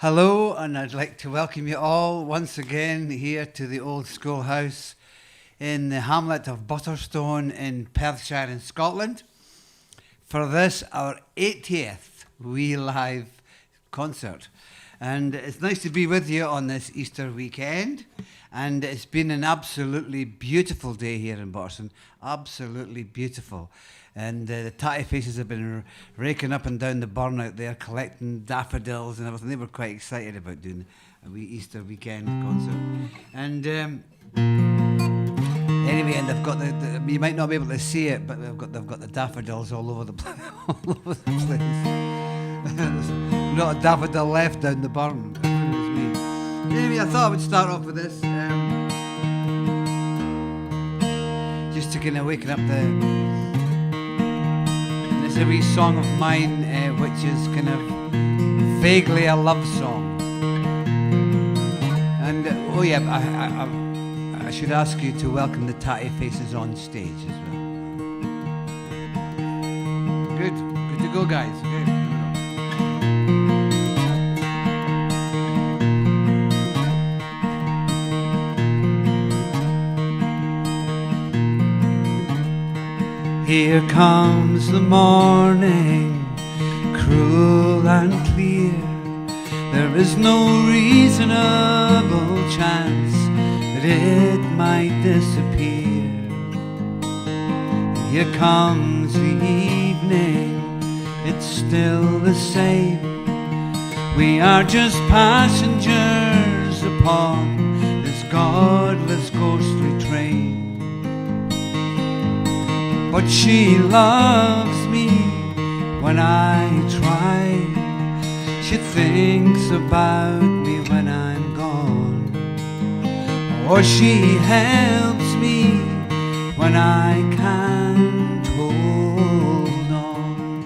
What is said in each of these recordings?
Hello, and I'd like to welcome you all once again here to the old schoolhouse in the hamlet of Butterstone in Perthshire in Scotland for this, our 80th wee live concert. And it's nice to be with you on this Easter weekend. And it's been an absolutely beautiful day here in Boston. Absolutely beautiful. And the tatty faces have been raking up and down the burn out there, collecting daffodils and everything. They were quite excited about doing a wee Easter weekend concert. And anyway, and they've got the you might not be able to see it, but they've got the daffodils all over the all over the place. There's not a daffodil left down the burn. Anyway, I thought I would start off with this, just to kind of waken up the. It's a wee song of mine, which is kind of vaguely a love song. And oh yeah, I should ask you to welcome the tatty faces on stage as well. Good to go, guys. Good. Here comes the morning, cruel and clear. There is no reasonable chance that it might disappear. Here comes the evening, it's still the same. We are just passengers upon this godless ghostly train. But she loves me when I try. She thinks about me when I'm gone. Or she helps me when I can't hold on.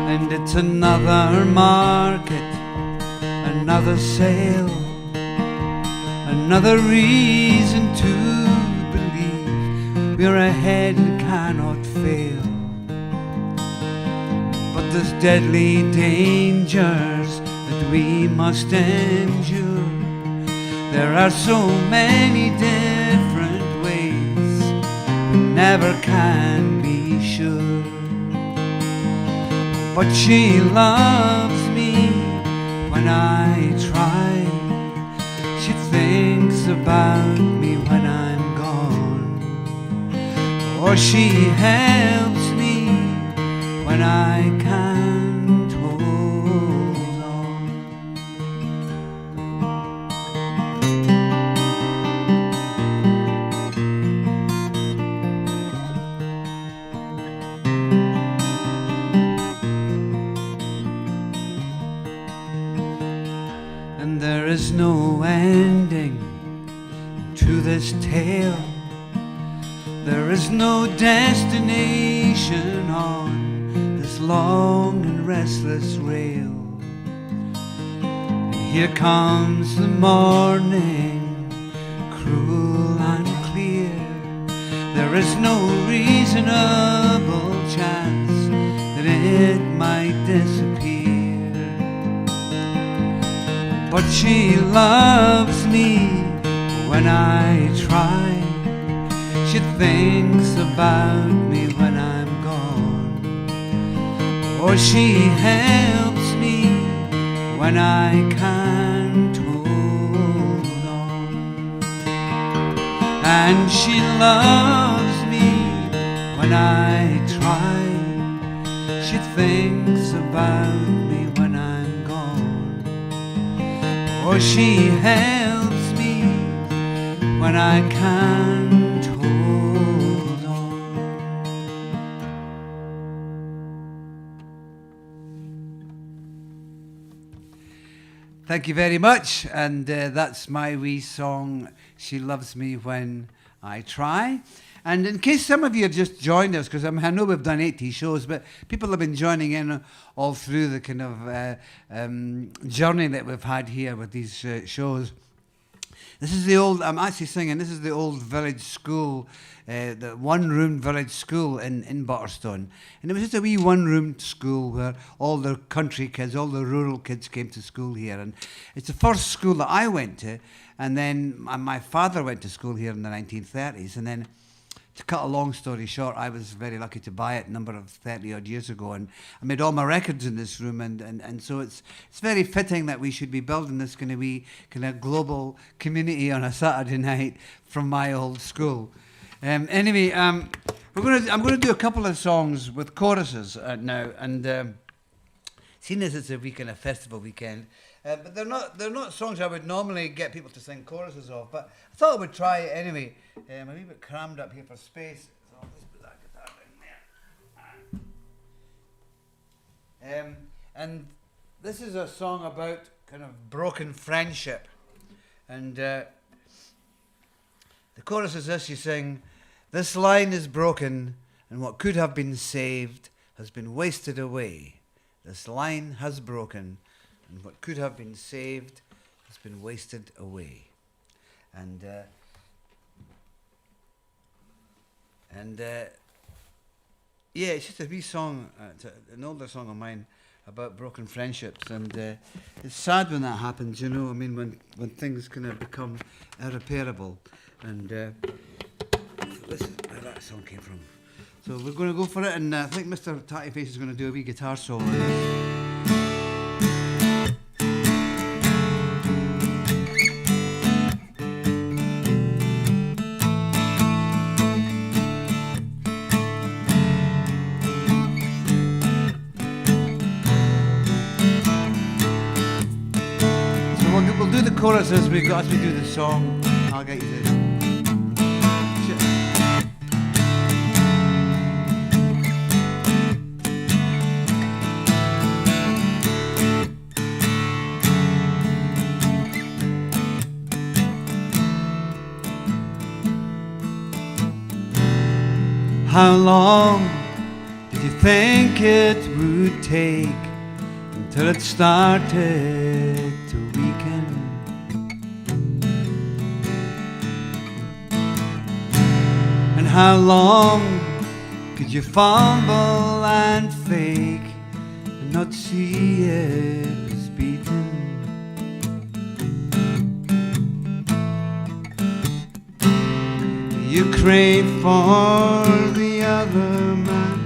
And it's another market, another sale, another reason to believe we're ahead and cannot fail. But there's deadly dangers that we must endure. There are so many different ways, we never can be sure. But she loves me when I try. She thinks about me when I'm gone. Or she helps me when I can't hold on. And there is no ending to this tale. There is no destination on this long and restless rail. And here comes the morning, cruel and clear. There is no reasonable chance that it might disappear. But she loves me when I try. She thinks about me when I'm gone. Or she helps me when I can't hold on. And she loves me when I try. She thinks about me when I'm gone. Or she helps me when I can't hold on. Thank you very much, and that's my wee song, She Loves Me When I Try. And in case some of you have just joined us, because I know we've done 80 shows, but people have been joining in all through the kind of journey that we've had here with these shows. This is the old, I'm actually singing, this is the old village school, the one-room village school in Butterstone. And it was just a wee one-room school where all the country kids, all the rural kids came to school here. And it's the first school that I went to. And then my father went to school here in the 1930s. And then, to cut a long story short, I was very lucky to buy it a number of 30-odd years ago, and I made all my records in this room, and so it's very fitting that we should be building this kind of global community on a Saturday night from my old school. Anyway, I'm gonna do a couple of songs with choruses now, and seeing as it's a weekend, a festival weekend, but they're not songs I would normally get people to sing choruses of, but I thought I would try it anyway. I'm a wee bit crammed up here for space, so I'll just put that guitar in there. And this is a song about kind of broken friendship, and the chorus is this: you sing, "This line is broken, and what could have been saved has been wasted away. This line has broken, and what could have been saved has been wasted away." And yeah, it's just a wee song, an older song of mine about broken friendships, and it's sad when that happens, you know. I mean, when things kind of become irreparable, and this is where that song came from. So we're going to go for it, and I think Mr. Tatty Face is going to do a wee guitar solo on this. We'll do the chorus as we do the song. I'll get you to. How long did you think it would take until it started to weaken? And how long could you fumble and fake and not see it was beaten? You crave for the other man,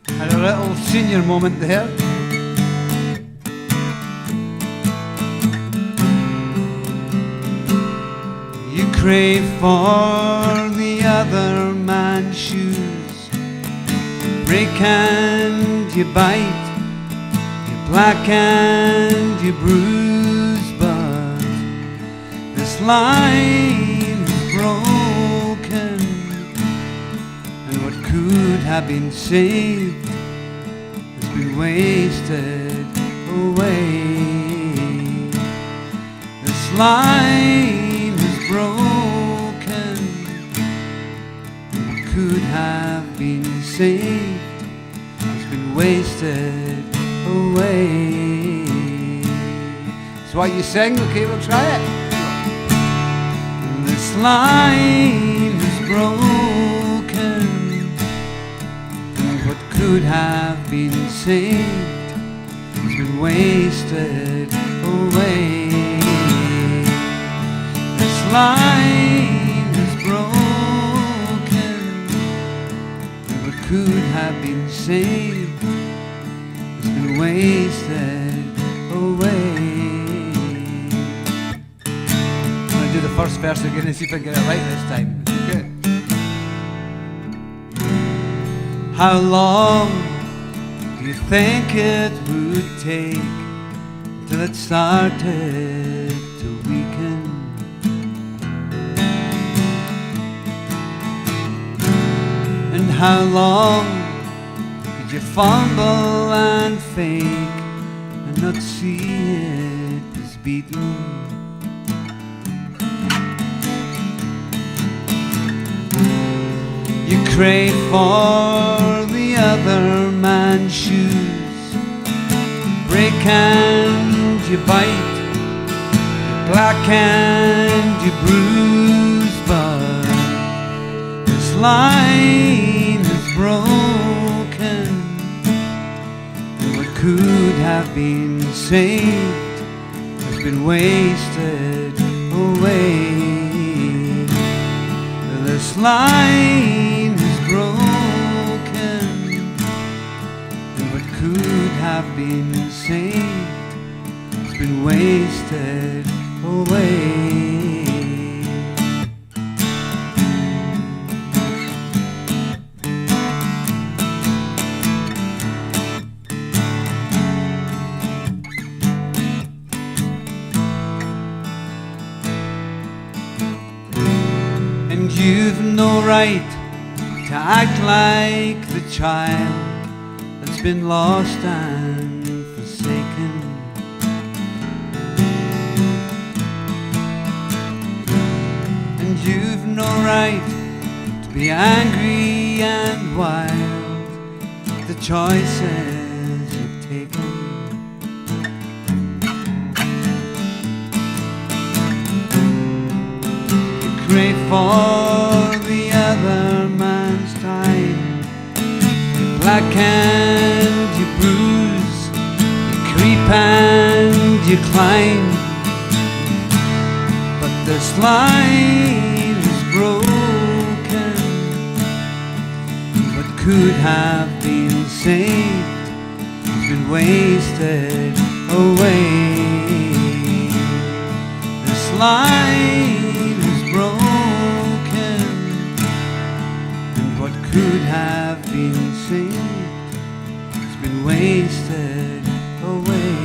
had a little senior moment there. You crave for the other man's shoes, break and you bite, black and you bruise, but this line is broken, and what could have been saved has been wasted away. This line is broken, and what could have been saved has been wasted away. That's what you sing. Okay, we'll try it. This line is broken, and what could have been saved has been wasted away. This line is broken, and what could have been saved wasted away. I'm going to do the first verse again and see if I can get it right this time. Good. How long do you think it would take till it started to weaken? And how long you fumble and fake and not see it is beaten? You crave for the and shoes, break and you bite, you black and you bruise, but this line is broken, and what could have been saved has been wasted away. This line is broken, and what could have been saved has been wasted away. And you've no right to act like the child that's been lost and forsaken. And you've no right to be angry and wild at the choices you've taken. Pray for the other man's time, you black and you bruise, you creep and you climb, but this line is broken. What could have been saved has been wasted away. This line broken, and what could have been saved has been wasted away.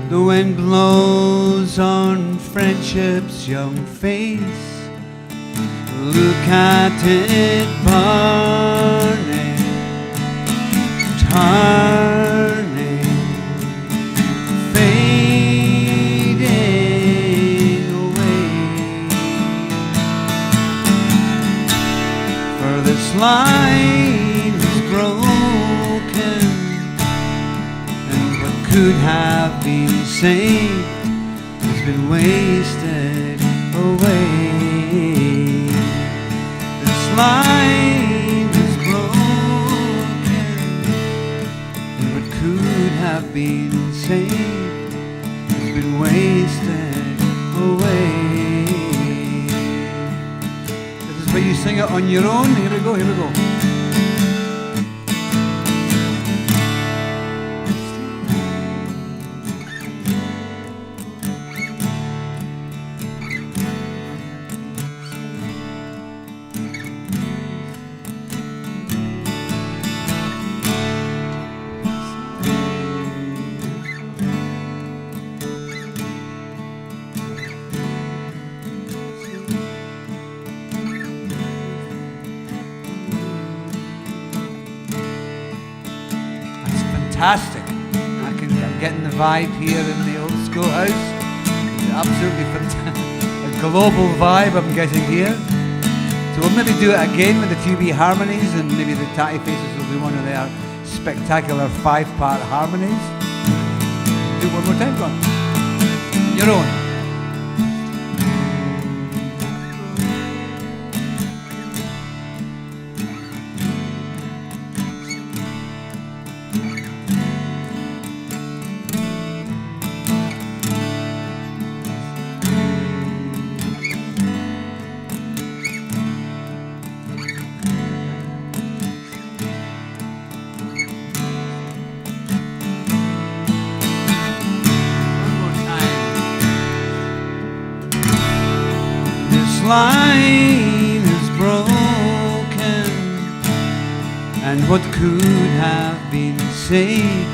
The wind blows on friendship's young face. Look at it burning, turning, fading away. For this line is broken, and what could have been saved has been wasted away. This line is broken, and what could have been saved has been wasted away. This is where you sing it on your own. Here we go, here we go. Fantastic. I'm getting the vibe here in the old schoolhouse. It's absolutely fantastic. A global vibe I'm getting here. So we'll maybe do it again with the 2B harmonies, and maybe the Tatty Faces will be one of their spectacular 5-part harmonies. Do it one more time, go on. Your own. Line is broken, and what could have been saved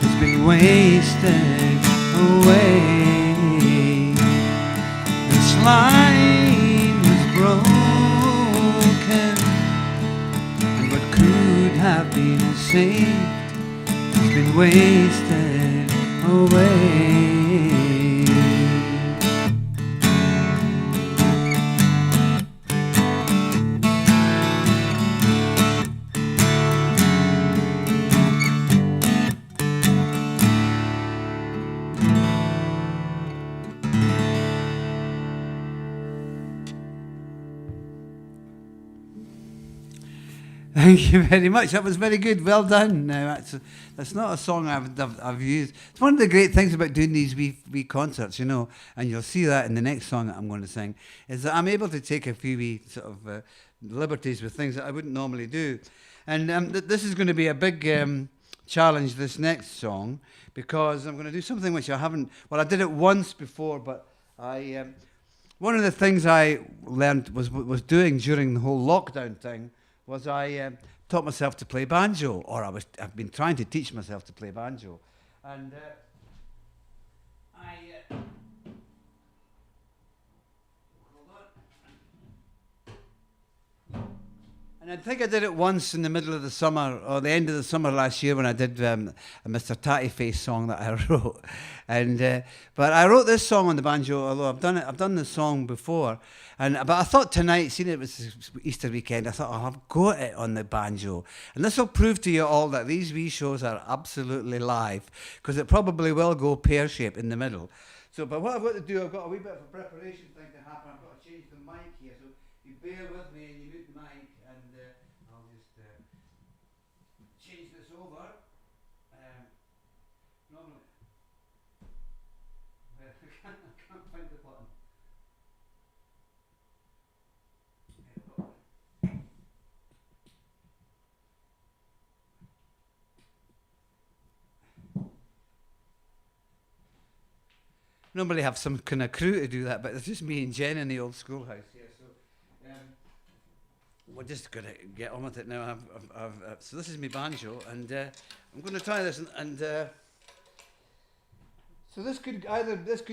has been wasted away. This line was broken, and what could have been saved has been wasted away. Thank you very much. That was very good. Well done. Now, that's not a song I've used. It's one of the great things about doing these wee concerts, you know, and you'll see that in the next song that I'm going to sing, is that I'm able to take a few wee sort of liberties with things that I wouldn't normally do. And this is going to be a big challenge, this next song, because I'm going to do something which I haven't... Well, I did it once before, but one of the things I learned was doing during the whole lockdown thing was I taught myself to play banjo, or I've been trying to teach myself to play banjo, and and I think I did it once in the middle of the summer, or the end of the summer last year, when I did a Mr. Tatty Face song that I wrote. And but I wrote this song on the banjo, although I've done this song before. But I thought tonight, seeing it was Easter weekend, I thought I've got it on the banjo. And this will prove to you all that these wee shows are absolutely live, because it probably will go pear-shaped in the middle. So, but what I've got to do, I've got a wee bit of a preparation thing to happen. I've got to change the mic here, so you bear with me and you mute the mic, and I'll just change this over. Normally, I can't find the button. Normally have some kind of crew to do that, but it's just me and Jen in the old schoolhouse here. So we're just going to get on with it now. So this is my banjo, and I'm going to try this. And so this could either be okay, or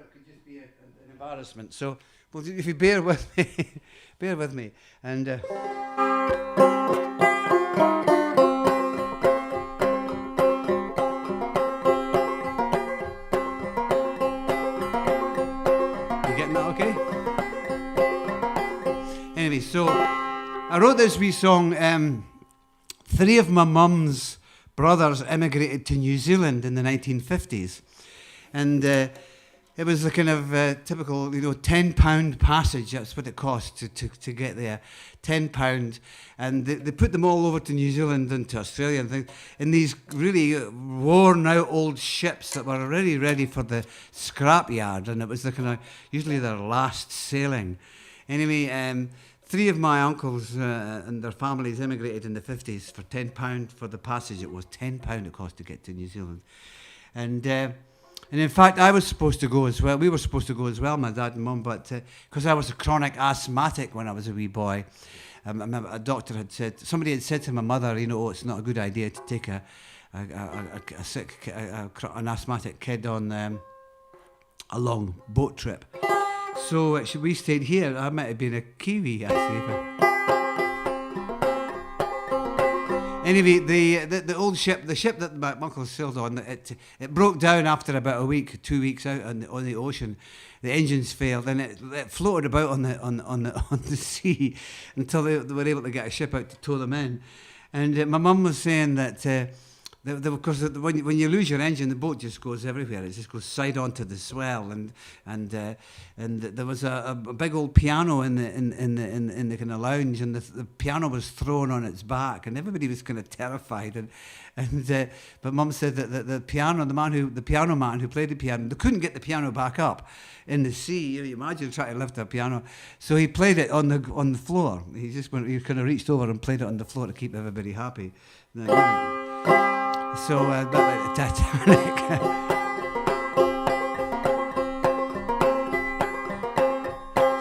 it could just be an embarrassment. So if you bear with me, bear with me, and. So I wrote this wee song. 3 of my mum's brothers emigrated to New Zealand in the 1950s, and it was the kind of typical, £10 passage. That's what it cost to get there, £10, and they put them all over to New Zealand and to Australia and things in these really worn out old ships that were already ready for the scrapyard, and it was the kind of usually their last sailing. Anyway. 3 of my uncles and their families immigrated in the 50s for £10 for the passage. It was £10 it cost to get to New Zealand. And in fact, I was supposed to go as well. We were supposed to go as well, my dad and mum, but because I was a chronic asthmatic when I was a wee boy, a doctor had said, somebody had said to my mother, it's not a good idea to take an asthmatic kid on a long boat trip. So we stayed here. I might have been a Kiwi, actually. Anyway, the old ship, the ship that my uncle sailed on, it broke down after about a week, 2 weeks out on the ocean. The engines failed, and it floated about on the sea until they were able to get a ship out to tow them in. And my mum was saying that. Because when you lose your engine, the boat just goes everywhere. It just goes side onto the swell, and there was a big old piano in the kind of lounge, and the piano was thrown on its back, and everybody was kind of terrified. But Mum said that the piano man who played the piano, they couldn't get the piano back up in the sea. You imagine trying to lift a piano, so he played it on the floor. He kind of reached over and played it on the floor to keep everybody happy. So that like the Titanic.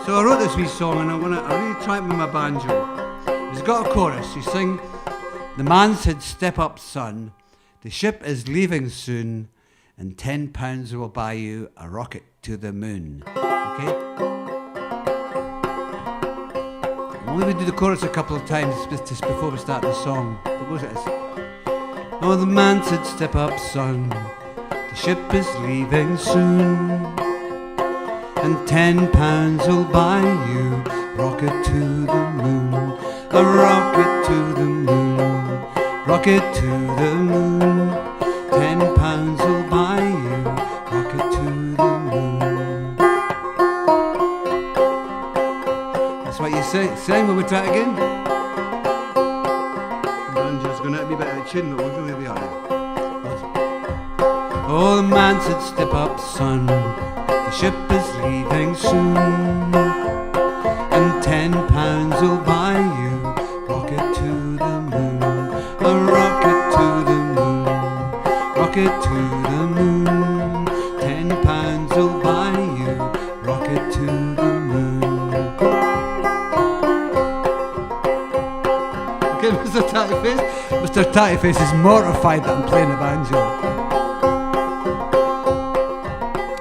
So I wrote this wee song, and I really tried it with my banjo. It was He's got a chorus. You sing, the man said, step up, son. The ship is leaving soon, and £10 will buy you a rocket to the moon. Okay? Only we do the chorus a couple of times just before we start the song. It goes like this. Oh, the man said, step up, son. The ship is leaving soon, and £10 will buy you rocket to the moon. A rocket to the moon, rocket to the moon. £10 will buy you rocket to the moon. That's what you say. Sing, will we try it again? Banjo's going to be a bit out of tune, but we'll be alright. Oh, the man said, step up, son. The ship is leaving soon, and £10 will buy you rocket to the moon. A rocket to the moon, rocket to the moon. £10 will buy you rocket to the moon. Okay, Mr. Tattyface. Mr. Tattyface is mortified that I'm playing the banjo.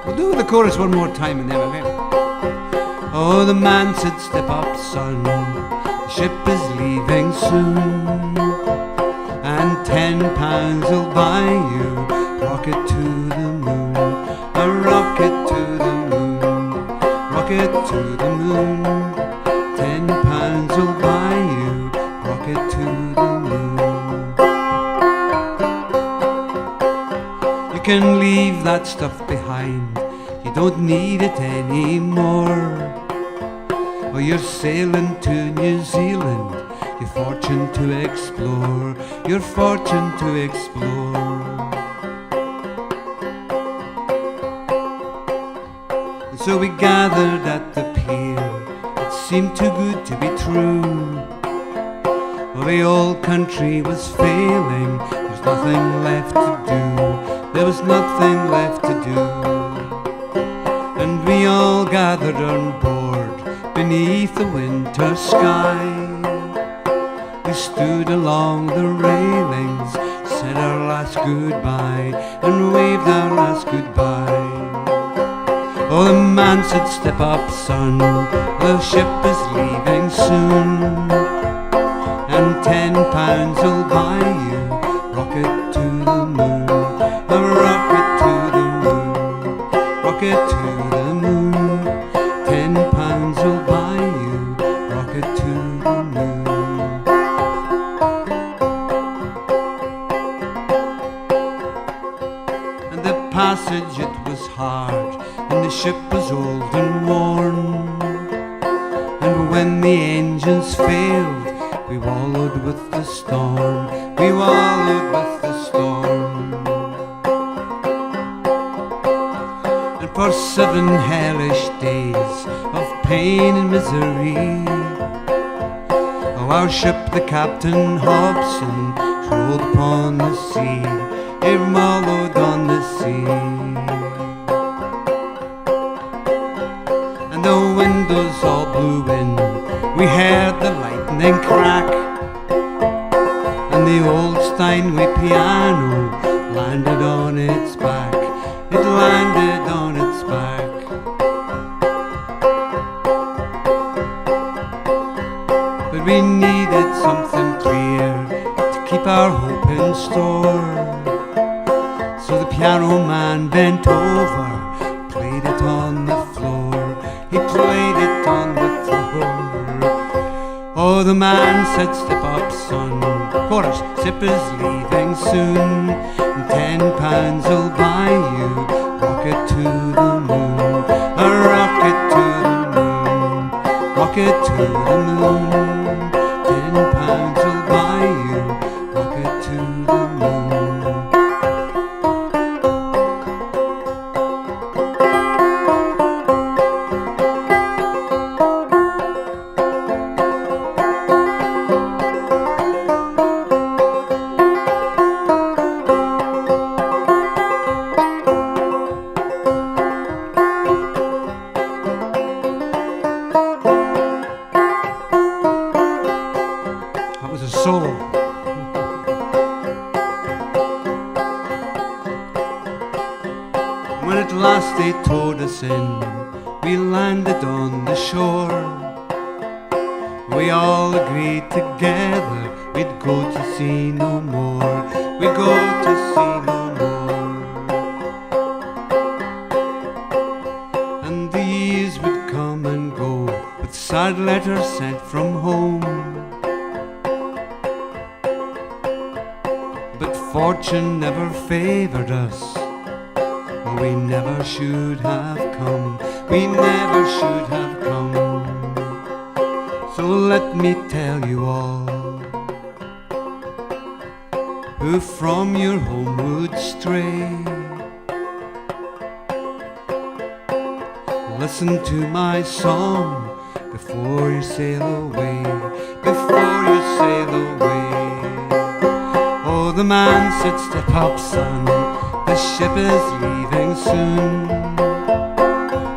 We'll do the chorus one more time and then we'll get it. Oh, the man said, step up, son. The ship is leaving soon, and £10 will buy you rocket to the moon. A rocket to the moon, rocket to the moon. £10 will buy you rocket to the moon. You can leave that stuff behind. You don't need it anymore. Oh, you're sailing to New Zealand, your fortune to explore, your fortune to explore. And so we gathered at the pier, it seemed too good to be true. Oh, the old country was failing, there was nothing left to do, there was nothing left to do. And we all gathered on board beneath the winter sky. We stood along the railings, said our last goodbye, and waved our last goodbye. Oh, the man said, step up, son, the ship is leaving soon, and £10 will buy you rocket to the moon. A rocket to the moon, rocket to the moon. £10 will buy you rocket to the moon. And the passage, it was hard, and the ship was old and worn. And when the engines failed, we wallowed with the storm, we wallowed with the storm. And for 7 hellish days of pain and misery, oh, our ship, the Captain Hobson, rolled upon the sea, it wallowed on the sea. And the windows all blew in, we heard the lightning crack, and the old Steinway piano landed on its back, it landed on its back. But we needed something clear to keep our hope in store, so the piano man bent over, played it on the floor, he played it on the floor. Oh, the man said, step up, son. Chorus, ship is leaving soon, and £10 will buy you rocket to the moon. A rocket to the moon, rocket to the moon. £10 will buy you rocket to the moon. last they towed us in, we landed on the shore. We all agreed together we'd go to sea no more. We'd go to sea no more. And the years would come and go with sad letters sent from home. But fortune never favoured us. We never should have come. We never should have come. So let me tell you all, who from your home would stray, listen to my song before you sail away, before you sail away. Oh, the man said, step up, son, the ship is leaving soon,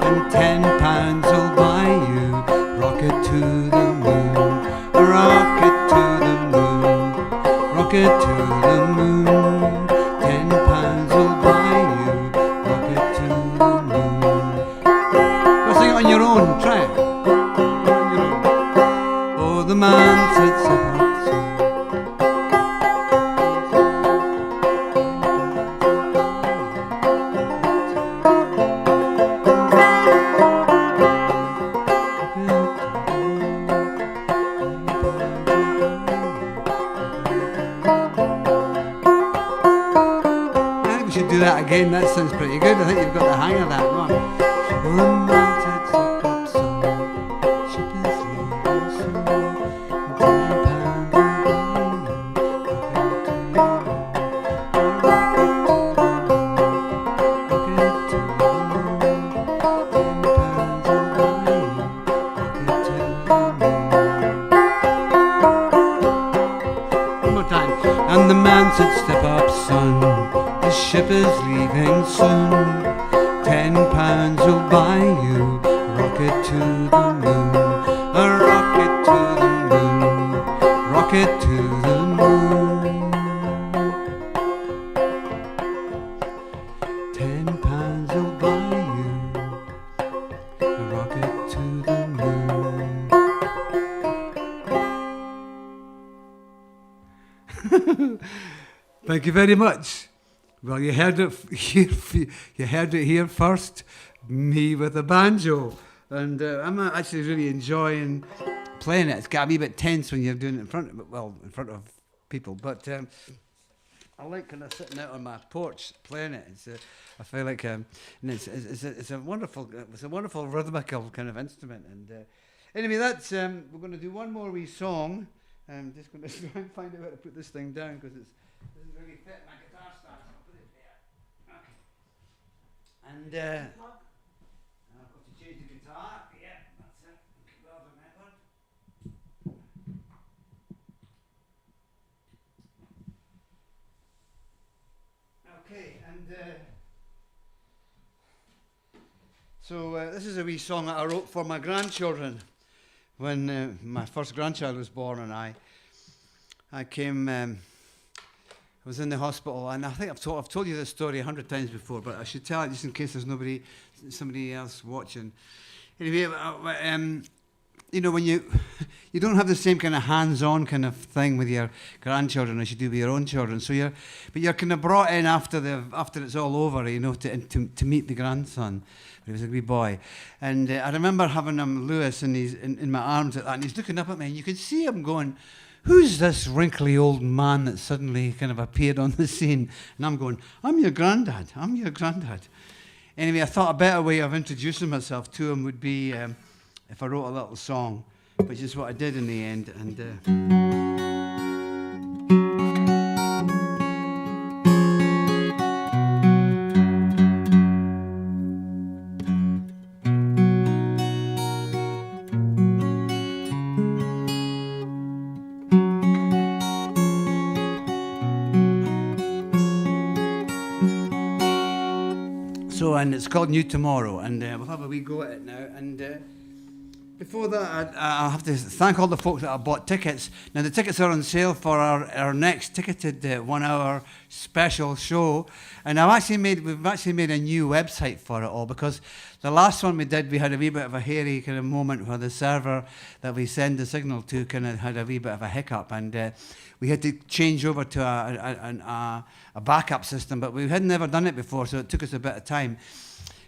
and £10 will buy you rocket to the moon, a rocket to the moon, rocket to the moon. £10 will buy you rocket to the moon. Go sing it on your own, try it. On your own. Oh, the man said, step up, son. That again, that sounds pretty good. I think you've got the hang of that. Come on. One night at the pub sun, ship is leaving soon, £10 rocket to the moon, rocket to the moon. One more time. And the man said, step up, son, the ship is leaving soon, £10 will buy you a rocket to the moon, a rocket to the moon, rocket to the moon. £10 will buy you a rocket to the moon. Thank you very much. Well, you heard it here first, me with the banjo, and I'm actually really enjoying playing it. It's got a wee bit tense when you're doing it in front of people, but I like kind of sitting out on my porch playing it. I feel like and it's a wonderful rhythmical kind of instrument. And anyway, that's we're going to do one more wee song. I'm just going to try and find out how to put this thing down because it doesn't really fit my guitar stand. And I've got to change the guitar. Yeah, that's it. Well remembered. Okay, and so this is a wee song that I wrote for my grandchildren when my first grandchild was born, and I came. I was in the hospital, and I think I've told you this story 100 times before, but I should tell it just in case there's somebody else watching. Anyway, you know, when you don't have the same kind of hands-on kind of thing with your grandchildren as you do with your own children. So you're kind of brought in after it's all over, you know, to meet the grandson. He was a wee boy, and I remember having Lewis in my arms at that, and he's looking up at me, and you could see him going, who's this wrinkly old man that suddenly kind of appeared on the scene? And I'm going, I'm your granddad. Anyway, I thought a better way of introducing myself to him would be if I wrote a little song, which is what I did in the end. And and it's called New Tomorrow, and we'll have a wee go at it now. And Before that, I have to thank all the folks that have bought tickets. Now, the tickets are on sale for our next ticketed 1 hour special show. And we've actually made a new website for it all, because the last one we did, we had a wee bit of a hairy kind of moment where the server that we send the signal to kind of had a wee bit of a hiccup. And we had to change over to a backup system, but we had never done it before, so it took us a bit of time.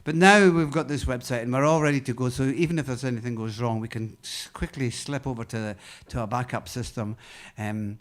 But now we've got this website and we're all ready to go. So even if there's anything goes wrong, we can quickly slip over to a backup system. And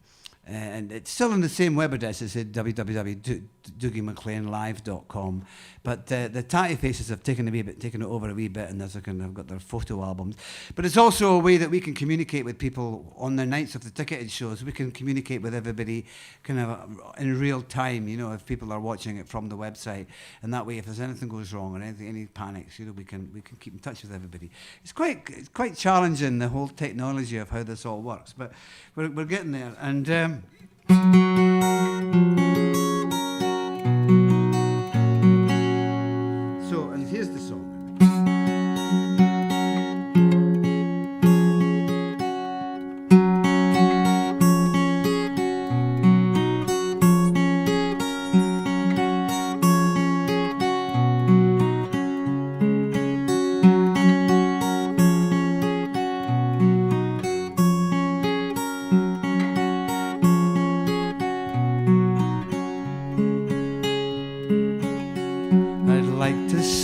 it's still on the same web address. It's at www.dougiemacleanlive.com. But the Tatty Faces have taken it over a wee bit, and they've got their photo albums. But it's also a way that we can communicate with people on the nights of the ticketed shows. We can communicate with everybody kind of in real time, if people are watching it from the website. And that way, if there's anything goes wrong or any panics, we can keep in touch with everybody. It's quite challenging, the whole technology of how this all works. But we're getting there. And and here's the song.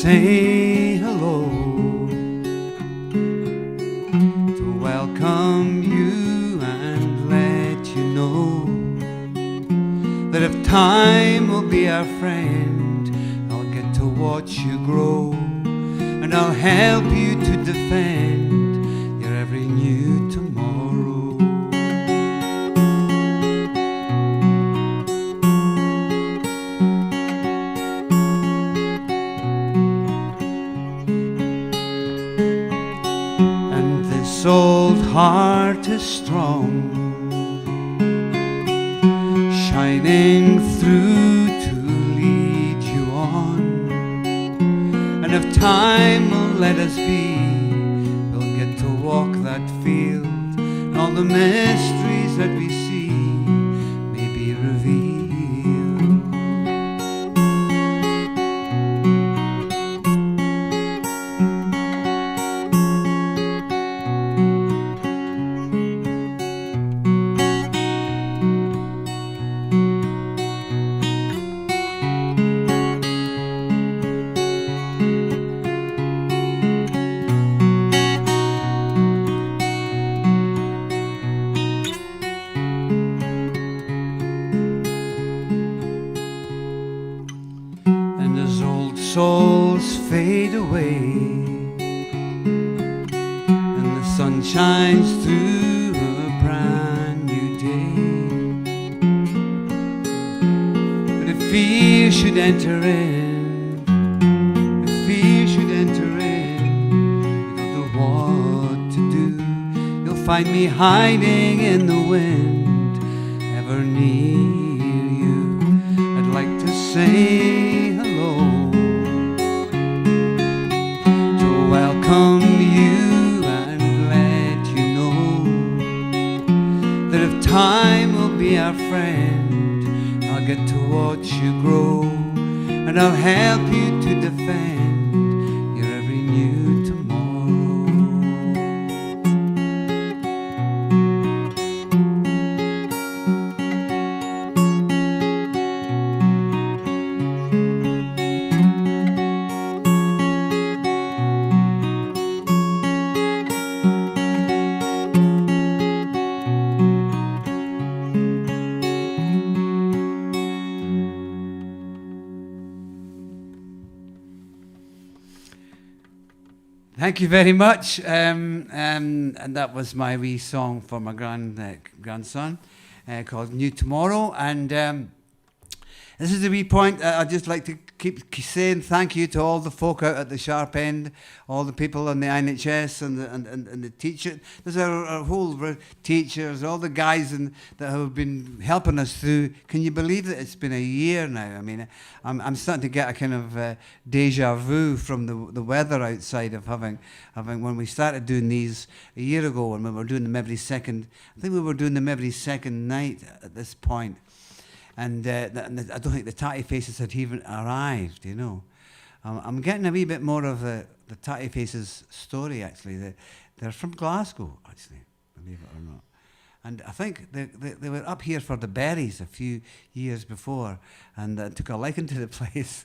Say hello to welcome you and let you know that if time will be our friend, I'll get to watch you grow, and I'll help you to defend your every new tomorrow. This old heart is strong, shining through to lead you on. And if time will let us be, we'll get to walk that field, and all the mysteries that we see may be revealed. Souls fade away, and the sun shines through a brand new day. But if fear should enter in, you don't know what to do. You'll find me hiding in the wind, ever near you. I'd like to say hello, welcome you and let you know that if time will be our friend, I'll get to watch you grow, and I'll help you to defend your every new tomorrow. Thank you very much. And that was my wee song for my grandson called New Tomorrow. And This is a wee point. I'd just like to keep saying thank you to all the folk out at the sharp end, all the people in the NHS and the teacher. There's our whole teachers, all the guys that have been helping us through. Can you believe that it's been a year now? I mean, I'm starting to get a kind of deja vu from the weather outside of having when we started doing these a year ago, and we were doing them every second. I think we were doing them every second night at this point. And I don't think the tatty faces had even arrived, you know. I'm getting a wee bit more of the tatty faces story, actually. They're from Glasgow, actually, believe it or not. And I think they were up here for the berries a few years before, and took a liking to the place.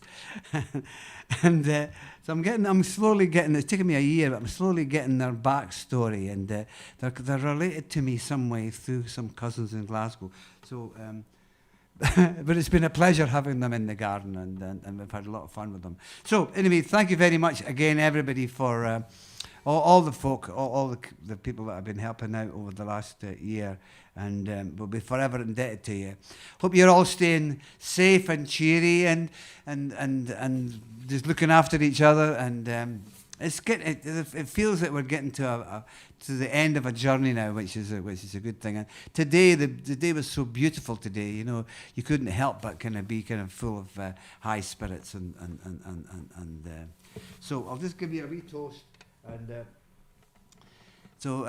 And so I'm slowly getting, it's taken me a year, but I'm slowly getting their backstory, and they're related to me some way through some cousins in Glasgow. So... but it's been a pleasure having them in the garden, and we've had a lot of fun with them. So anyway, thank you very much again, everybody, for all the folk, all the people that have been helping out over the last year, and we'll be forever indebted to you. Hope you're all staying safe and cheery, and just looking after each other, and it feels that we're getting to the end of a journey now, which is a good thing. And today, the day was so beautiful today. You know, you couldn't help but be full of high spirits, and so I'll just give you a wee toast, and so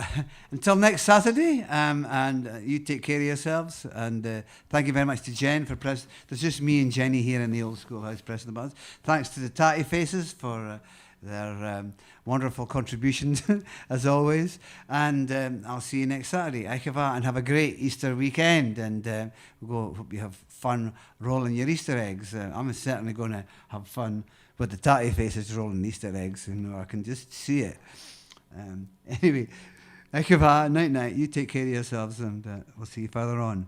until next Saturday, and you take care of yourselves, and thank you very much to Jen for pressing. There's just me and Jenny here in the old schoolhouse pressing the buttons. Thanks to the tatty faces for their wonderful contributions, as always. And I'll see you next Saturday. Aikava, and have a great Easter weekend. And hope you have fun rolling your Easter eggs. I'm certainly going to have fun with the tatty faces rolling Easter eggs. You know, I can just see it. Anyway, Aikava, night-night. You take care of yourselves, and we'll see you further on.